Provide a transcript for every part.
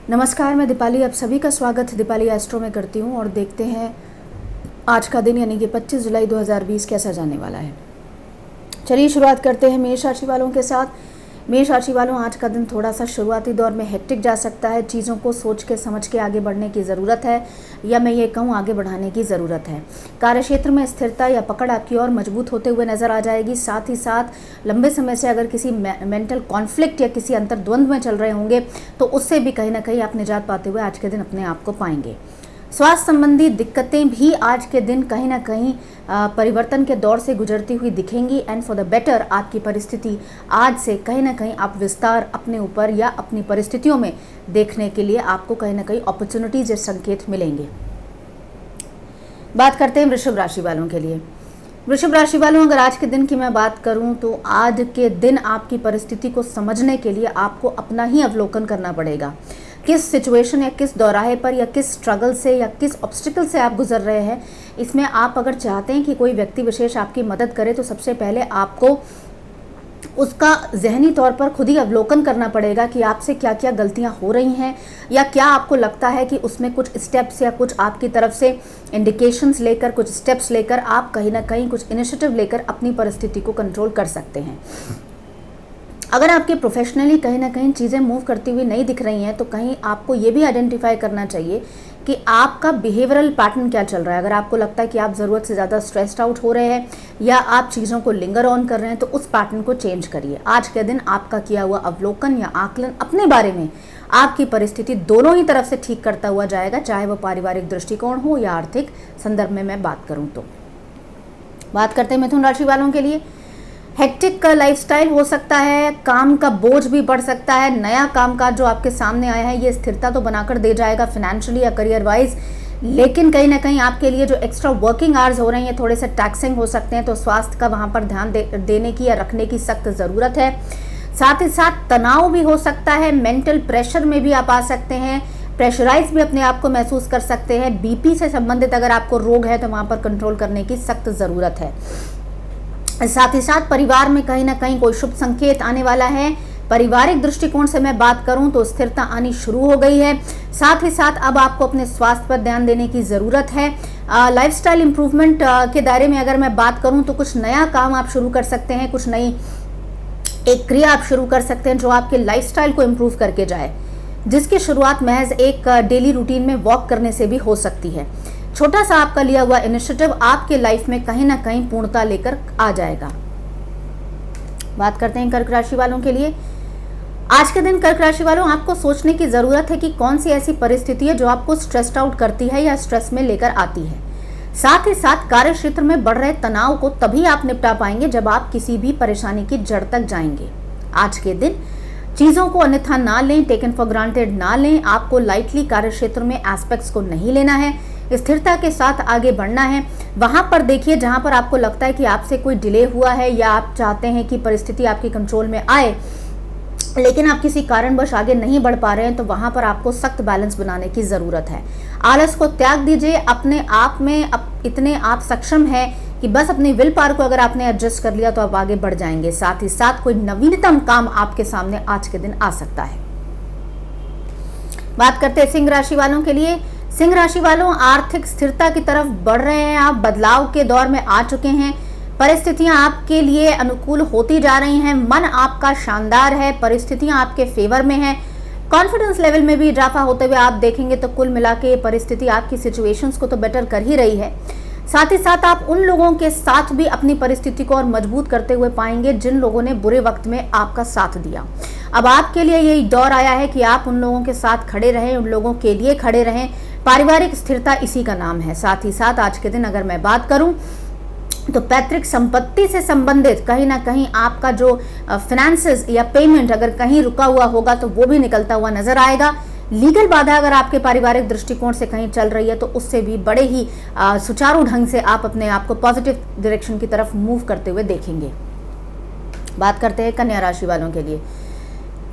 नमस्कार, मैं दीपाली आप सभी का स्वागत दीपाली एस्ट्रो में करती हूँ और देखते हैं आज का दिन यानी कि 25 जुलाई 2020 कैसा जाने वाला है। चलिए शुरुआत करते हैं मेष राशि वालों के साथ। मेष राशि वालों, आज का दिन थोड़ा सा शुरुआती दौर में हेक्टिक जा सकता है। चीज़ों को सोच के समझ के आगे बढ़ने की ज़रूरत है, या मैं ये कहूँ आगे बढ़ाने की ज़रूरत है। कार्यक्षेत्र में स्थिरता या पकड़ आपकी और मजबूत होते हुए नजर आ जाएगी। साथ ही साथ लंबे समय से अगर किसी मेंटल कॉन्फ्लिक्ट या किसी अंतर्द्वंद में चल रहे होंगे तो उससे भी कहीं ना कहीं आप निजात पाते हुए आज के दिन अपने आप को पाएंगे। स्वास्थ्य संबंधी दिक्कतें भी आज के दिन कहीं ना कहीं परिवर्तन के दौर से गुजरती हुई दिखेंगी। एंड फॉर द बेटर आपकी परिस्थिति आज से कहीं ना कहीं आप विस्तार अपने ऊपर या अपनी परिस्थितियों में देखने के लिए आपको कहीं ना कहीं अपॉर्चुनिटीज या संकेत मिलेंगे। बात करते हैं वृषभ राशि वालों के लिए। वृषभ राशि वालों, अगर आज के दिन की मैं बात करूं तो आज के दिन आपकी परिस्थिति को समझने के लिए आपको अपना ही अवलोकन करना पड़ेगा। किस सिचुएशन या किस दौराहे पर या किस स्ट्रगल से या किस ऑब्स्टिकल से आप गुजर रहे हैं, इसमें आप अगर चाहते हैं कि कोई व्यक्ति विशेष आपकी मदद करे तो सबसे पहले आपको उसका ज़हनी तौर पर खुद ही अवलोकन करना पड़ेगा कि आपसे क्या क्या गलतियां हो रही हैं, या क्या आपको लगता है कि उसमें कुछ स्टेप्स या कुछ आपकी तरफ से इंडिकेशंस लेकर, कुछ स्टेप्स लेकर आप कहीं ना कहीं कुछ इनिशिएटिव लेकर अपनी परिस्थिति को कंट्रोल कर सकते हैं। अगर आपके प्रोफेशनली कहीं ना कहीं चीज़ें मूव करती हुई नहीं दिख रही हैं तो कहीं आपको ये भी आइडेंटिफाई करना चाहिए कि आपका बिहेवियरल पैटर्न क्या चल रहा है। अगर आपको लगता है कि आप ज़रूरत से ज़्यादा स्ट्रेस्ड आउट हो रहे हैं या आप चीज़ों को लिंगर ऑन कर रहे हैं तो उस पैटर्न को चेंज करिए। आज के दिन आपका किया हुआ अवलोकन या आकलन अपने बारे में आपकी परिस्थिति दोनों ही तरफ से ठीक करता हुआ जाएगा, चाहे वो पारिवारिक दृष्टिकोण हो या आर्थिक संदर्भ में मैं बात करूँ तो। बात करते हैं मिथुन राशि वालों के लिए। हेक्टिक का लाइफस्टाइल हो सकता है, काम का बोझ भी बढ़ सकता है। नया कामकाज जो आपके सामने आया है ये स्थिरता तो बनाकर दे जाएगा फाइनेंशियली या करियर वाइज, लेकिन कहीं ना कहीं आपके लिए जो एक्स्ट्रा वर्किंग आवर्स हो रहे हैं थोड़े से टैक्सिंग हो सकते हैं, तो स्वास्थ्य का वहाँ पर ध्यान देने की या रखने की सख्त ज़रूरत है। साथ ही साथ तनाव भी हो सकता है, मेंटल प्रेशर में भी आप आ सकते हैं, प्रेशराइज भी अपने आप को महसूस कर सकते हैं। बीपी से संबंधित अगर आपको रोग है तो वहाँ पर कंट्रोल करने की सख्त ज़रूरत है। साथ ही साथ परिवार में कहीं ना कहीं कोई शुभ संकेत आने वाला है। पारिवारिक दृष्टिकोण से मैं बात करूं तो स्थिरता आनी शुरू हो गई है। साथ ही साथ अब आपको अपने स्वास्थ्य पर ध्यान देने की ज़रूरत है। लाइफस्टाइल इंप्रूवमेंट के दायरे में अगर मैं बात करूं तो कुछ नया काम आप शुरू कर सकते हैं, कुछ नई एक क्रिया आप शुरू कर सकते हैं जो आपके लाइफस्टाइल को इम्प्रूव करके जाए, जिसकी शुरुआत महज एक डेली रूटीन में वॉक करने से भी हो सकती है। छोटा सा आपका लिया हुआ इनिशिएटिव आपके लाइफ में कहीं ना कहीं पूर्णता लेकर आ जाएगा। बात करते हैं कर्क राशि वालों के लिए। आज के दिन कर्क राशि वालों, आपको सोचने की जरूरत है कि कौन सी ऐसी परिस्थिति है जो आपको स्ट्रेस्ड आउट करती है या स्ट्रेस में लेकर आती है। साथ ही साथ कार्य क्षेत्र में बढ़ रहे तनाव को तभी आप निपटा पाएंगे जब आप किसी भी परेशानी की जड़ तक जाएंगे। आज के दिन चीज़ों को अन्यथा ना लें, टेकन फॉर ग्रांटेड ना लें। आपको लाइटली कार्य क्षेत्र में एस्पेक्ट्स को नहीं लेना है, स्थिरता के साथ आगे बढ़ना है। वहां पर देखिए जहां पर आपको लगता है कि आपसे कोई डिले हुआ है या आप चाहते हैं कि परिस्थिति आपके कंट्रोल में आए लेकिन आप किसी कारणवश आगे नहीं बढ़ पा रहे हैं, तो वहां पर आपको सख्त बैलेंस बनाने की ज़रूरत है। आलस को त्याग दीजिए। अपने आप में इतने आप सक्षम हैं कि बस अपनी विल पावर को अगर आपने एडजस्ट कर लिया तो आप आगे बढ़ जाएंगे। साथ ही साथ कोई नवीनतम काम आपके सामने आज के दिन आ सकता है। बात करते हैं सिंह राशि वालों के लिए। सिंह राशि वालों, आर्थिक स्थिरता की तरफ बढ़ रहे हैं आप, बदलाव के दौर में आ चुके हैं। परिस्थितियां आपके लिए अनुकूल होती जा रही हैं, मन आपका शानदार है, परिस्थितियां आपके फेवर में हैं। कॉन्फिडेंस लेवल में भी इजाफा होते हुए आप देखेंगे तो कुल मिला के ये परिस्थिति आपकी सिचुएशंस को तो बेटर कर ही रही है। साथ ही साथ आप उन लोगों के साथ भी अपनी परिस्थिति को और मजबूत करते हुए पाएंगे जिन लोगों ने बुरे वक्त में आपका साथ दिया। अब आपके लिए यही दौर आया है कि आप उन लोगों के साथ खड़े रहें, उन लोगों के लिए खड़े रहें। पारिवारिक स्थिरता इसी का नाम है। साथ ही साथ आज के दिन अगर मैं बात करूं तो पैतृक संपत्ति से संबंधित कहीं ना कहीं आपका जो फाइनेंसेस या पेमेंट अगर कहीं रुका हुआ होगा तो वो भी निकलता हुआ नजर आएगा। लीगल बाधा अगर आपके पारिवारिक दृष्टिकोण से कहीं चल रही है तो उससे भी बड़े ही सुचारू ढंग से आप अपने आप को पॉजिटिव डायरेक्शन की तरफ मूव करते हुए देखेंगे। बात करते हैं कन्या राशि वालों के लिए।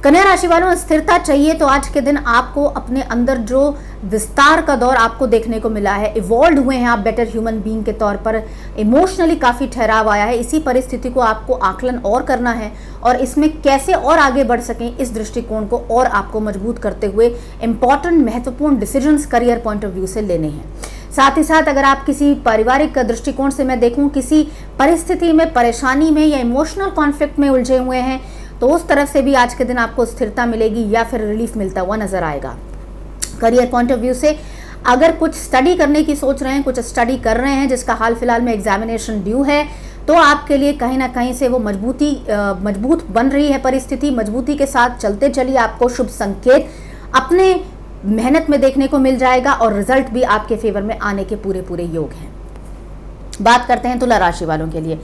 कन्या राशि वालों, स्थिरता चाहिए तो आज के दिन आपको अपने अंदर जो विस्तार का दौर आपको देखने को मिला है, इवॉल्व हुए हैं आप बेटर ह्यूमन बीइंग के तौर पर, इमोशनली काफ़ी ठहराव आया है, इसी परिस्थिति को आपको आकलन और करना है और इसमें कैसे और आगे बढ़ सकें इस दृष्टिकोण को और आपको मजबूत करते हुए इंपॉर्टेंट महत्वपूर्ण decisions career point of view से लेने हैं। साथ ही साथ अगर आप किसी पारिवारिक दृष्टिकोण से मैं देखूं, किसी परिस्थिति में, परेशानी में या इमोशनल कॉन्फ्लिक्ट में उलझे हुए हैं, तो उस तरफ से भी आज के दिन आपको स्थिरता मिलेगी या फिर रिलीफ मिलता हुआ नजर आएगा। करियर पॉइंट ऑफ व्यू से अगर कुछ स्टडी करने की सोच रहे हैं, कुछ स्टडी कर रहे हैं जिसका हाल फिलहाल में एग्जामिनेशन ड्यू है, तो आपके लिए कहीं ना कहीं से वो मजबूत बन रही है परिस्थिति। मजबूती के साथ चलते चलिए, आपको शुभ संकेत अपने मेहनत में देखने को मिल जाएगा और रिजल्ट भी आपके फेवर में आने के पूरे योग हैं। बात करते हैं तुला राशि वालों के लिए।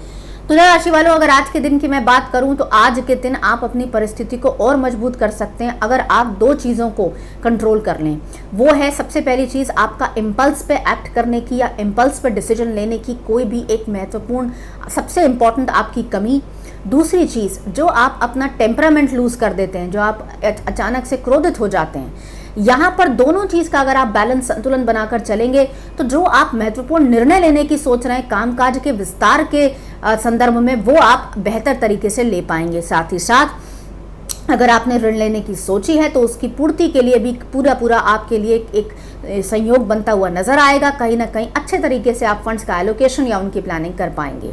तुला राशि वालों, अगर आज के दिन की मैं बात करूं तो आज के दिन आप अपनी परिस्थिति को और मजबूत कर सकते हैं अगर आप दो चीज़ों को कंट्रोल कर लें। वो है सबसे पहली चीज़ आपका इम्पल्स पे एक्ट करने की या इम्पल्स पे डिसीजन लेने की कोई भी एक महत्वपूर्ण, सबसे इम्पॉर्टेंट आपकी कमी। दूसरी चीज़, जो आप अपना टेम्परामेंट लूज कर देते हैं, जो आप अचानक से क्रोधित हो जाते हैं, यहाँ पर दोनों चीज़ का अगर आप बैलेंस, संतुलन बनाकर चलेंगे तो जो आप महत्वपूर्ण निर्णय लेने की सोच रहे हैं कामकाज के विस्तार के संदर्भ में, वो आप बेहतर तरीके से ले पाएंगे। साथ ही साथ अगर आपने ऋण लेने की सोची है तो उसकी पूर्ति के लिए भी पूरा आपके लिए एक संयोग बनता हुआ नजर आएगा। कहीं ना कहीं अच्छे तरीके से आप फंड्स का एलोकेशन या उनकी प्लानिंग कर पाएंगे।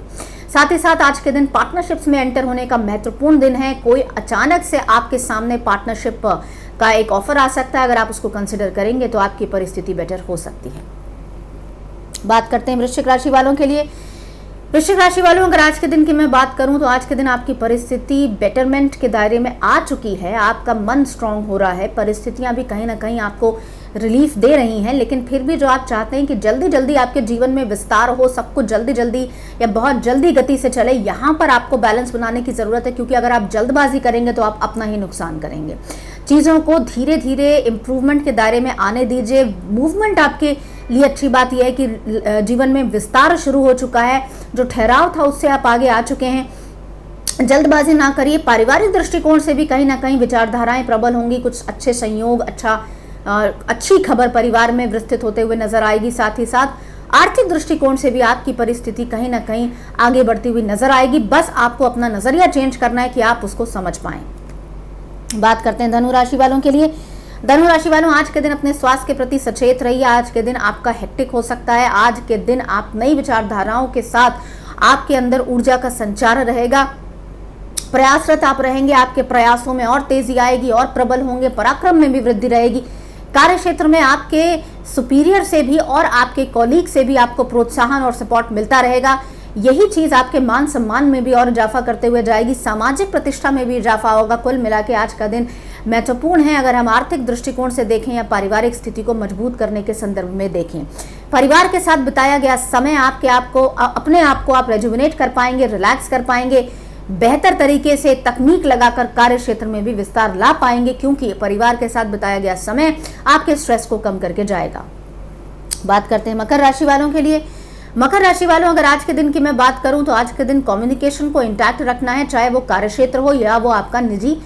साथ ही साथ आज के दिन पार्टनरशिप्स में एंटर होने का महत्वपूर्ण दिन है। कोई अचानक से आपके सामने पार्टनरशिप का एक ऑफर आ सकता है, अगर आप उसको कंसिडर करेंगे तो आपकी परिस्थिति बेटर हो सकती है। बात करते हैं वृश्चिक राशि वालों के लिए। वृश्चिक राशि वालों, अगर आज के दिन की मैं बात करूं तो आज के दिन आपकी परिस्थिति बेटरमेंट के दायरे में आ चुकी है। आपका मन स्ट्रांग हो रहा है, परिस्थितियां भी कहीं ना कहीं आपको रिलीफ दे रही हैं, लेकिन फिर भी जो आप चाहते हैं कि जल्दी जल्दी आपके जीवन में विस्तार हो, सब कुछ जल्दी जल्दी या बहुत जल्दी गति से चले, यहाँ पर आपको बैलेंस बनाने की ज़रूरत है, क्योंकि अगर आप जल्दबाजी करेंगे तो आप अपना ही नुकसान करेंगे। चीज़ों को धीरे धीरे इम्प्रूवमेंट के दायरे में आने दीजिए। मूवमेंट आपके लिए अच्छी बात यह है कि जीवन में विस्तार शुरू हो चुका है, जो ठहराव था उससे आप आगे आ चुके हैं। जल्दबाजी ना करिए। पारिवारिक दृष्टिकोण से भी कहीं ना कहीं विचारधाराएं प्रबल होंगी, कुछ अच्छे संयोग, अच्छी खबर परिवार में विस्तृत होते हुए नजर आएगी। साथ ही साथ आर्थिक दृष्टिकोण से भी आपकी परिस्थिति कहीं ना कहीं आगे बढ़ती हुई नजर आएगी। बस आपको अपना नजरिया चेंज करना है कि आप उसको समझ पाएं। बात करते हैं धनु राशि वालों के लिए। धनु राशि वालों, आज के दिन अपने स्वास्थ्य के प्रति सचेत रहिए। आज के दिन आपका हेक्टिक हो सकता है। आज के दिन आप नई विचारधाराओं के साथ आपके अंदर ऊर्जा का संचार रहेगा। प्रयासरत आप रहेंगे, आपके प्रयासों में और तेजी आएगी और प्रबल होंगे, पराक्रम में भी वृद्धि रहेगी। कार्य क्षेत्र में आपके सुपीरियर से भी और आपके कॉलीग से भी आपको प्रोत्साहन और सपोर्ट मिलता रहेगा। यही चीज आपके मान सम्मान में भी और इजाफा करते हुए जाएगी, सामाजिक प्रतिष्ठा में भी इजाफा होगा। कुल मिला के आज का दिन महत्वपूर्ण है अगर हम आर्थिक दृष्टिकोण से देखें या पारिवारिक स्थिति को मजबूत करने के संदर्भ में देखें। परिवार के साथ बिताया गया समय अपने आप को आप रेजुविनेट कर पाएंगे, रिलैक्स कर पाएंगे, बेहतर तरीके से तकनीक लगाकर कार्य क्षेत्र में भी विस्तार ला पाएंगे, क्योंकि परिवार के साथ बिताया गया समय आपके स्ट्रेस को कम करके जाएगा। बात करते हैं मकर राशि वालों के लिए। मकर राशि वालों, अगर आज के दिन की मैं बात करूं तो आज के दिन कम्युनिकेशन को इंटैक्ट रखना है, चाहे वो कार्य क्षेत्र हो या वो आपका निजी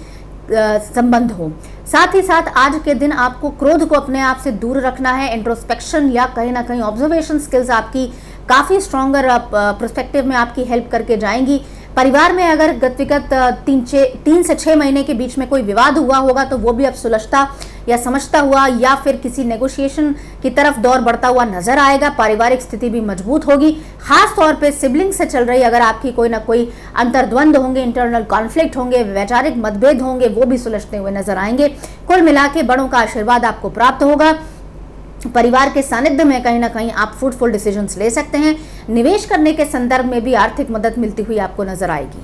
संबंध हो। साथ ही साथ आज के दिन आपको क्रोध को अपने आप से दूर रखना है। इंट्रोस्पेक्शन या कहीं ना कहीं ऑब्जर्वेशन स्किल्स आपकी काफ़ी स्ट्रॉन्गर पर्सपेक्टिव में आपकी हेल्प करके जाएंगी। परिवार में अगर गतविगत 3 से 6 महीने के बीच में कोई विवाद हुआ होगा तो वो भी अब सुलझता या समझता हुआ या फिर किसी नेगोशिएशन की तरफ दौर बढ़ता हुआ नजर आएगा। पारिवारिक स्थिति भी मजबूत होगी। खास तौर पे सिबलिंग से चल रही अगर आपकी कोई ना कोई अंतर्द्वंद होंगे, इंटरनल कॉन्फ्लिक्ट होंगे, वैचारिक मतभेद होंगे, वो भी सुलझते हुए नजर आएंगे। कुल मिला के बड़ों का आशीर्वाद आपको प्राप्त होगा। परिवार के सानिध्य में कहीं ना कहीं आप फ्रूटफुल डिसीजंस ले सकते हैं। निवेश करने के संदर्भ में भी आर्थिक मदद मिलती हुई आपको नजर आएगी।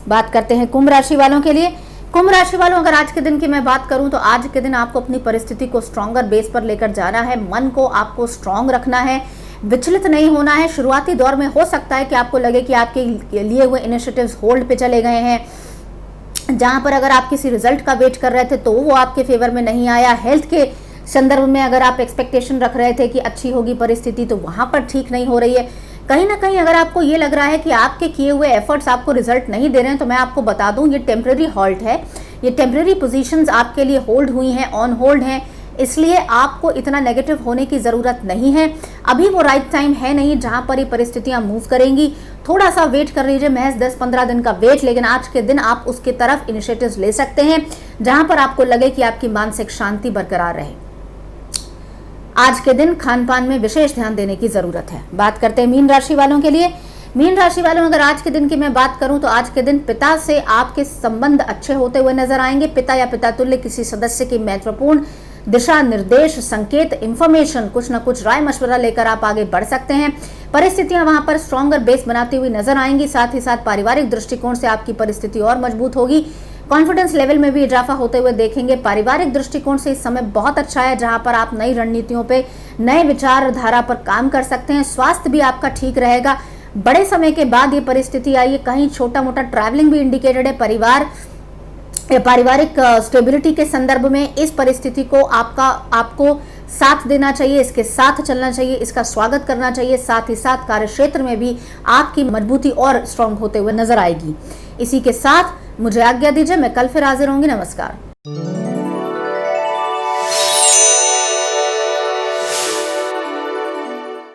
बात करते हैं कुंभ राशि वालों के लिए। कुंभ राशि वालों, अगर आज के दिन की मैं बात करूं तो आज के दिन आपको अपनी परिस्थिति को स्ट्रॉन्गर बेस पर लेकर जाना है। मन को आपको स्ट्रॉन्ग रखना है, विचलित नहीं होना है। शुरुआती दौर में हो सकता है कि आपको लगे कि आपके लिए हुए इनिशिएटिव्स होल्ड पे चले गए हैं, जहां पर अगर आप किसी रिजल्ट का वेट कर रहे थे तो वो आपके फेवर में नहीं आया। हेल्थ के संदर्भ में अगर आप एक्सपेक्टेशन रख रहे थे कि अच्छी होगी परिस्थिति तो वहां पर ठीक नहीं हो रही है। कहीं ना कहीं अगर आपको ये लग रहा है कि आपके किए हुए एफर्ट्स आपको रिजल्ट नहीं दे रहे हैं तो मैं आपको बता दूं ये टेम्पररी हॉल्ट है। ये टेम्परेरी पोजीशंस आपके लिए होल्ड हुई हैं, ऑन होल्ड हैं, इसलिए आपको इतना नेगेटिव होने की ज़रूरत नहीं है। अभी वो राइट टाइम है नहीं जहां पर ये परिस्थितियां मूव करेंगी। थोड़ा सा वेट कर लीजिए, महज 10-15 दिन का वेट, लेकिन आज के दिन आप उसकी तरफ इनिशिएटिव्स ले सकते हैं जहां पर आपको लगे कि आपकी मानसिक शांति बरकरार रहे। आज के दिन खान पान में विशेष ध्यान देने की जरूरत है। बात करते हैं मीन राशि वालों के लिए। मीन राशि वालों, अगर आज के दिन की मैं बात करूं तो आज के दिन पिता से आपके संबंध अच्छे होते हुए नजर आएंगे। पिता या पिता तुल्य किसी सदस्य की महत्वपूर्ण दिशा निर्देश, संकेत, इंफॉर्मेशन, कुछ न कुछ राय मशवरा लेकर आप आगे बढ़ सकते हैं। परिस्थितियां वहां पर स्ट्रॉन्गर बेस बनाती हुई नजर आएंगी। साथ ही साथ पारिवारिक दृष्टिकोण से आपकी परिस्थिति और मजबूत होगी। कॉन्फिडेंस लेवल में भी इजाफा होते हुए देखेंगे। पारिवारिक दृष्टिकोण से इस समय बहुत अच्छा है, जहां पर आप नई रणनीतियों पे, नए विचारधारा पर काम कर सकते हैं। स्वास्थ्य भी आपका ठीक रहेगा। बड़े समय के बाद ये परिस्थिति आई है, कहीं छोटा मोटा ट्रैवलिंग भी इंडिकेटेड है। पारिवारिक स्टेबिलिटी के संदर्भ में इस परिस्थिति को आपको साथ देना चाहिए, इसके साथ चलना चाहिए, इसका स्वागत करना चाहिए। साथ ही साथ कार्य क्षेत्र में भी आपकी मजबूती और स्ट्रांग होते हुए नजर आएगी। इसी के साथ मुझे आज्ञा दीजिए, मैं कल फिर हाजिर होंगी। नमस्कार।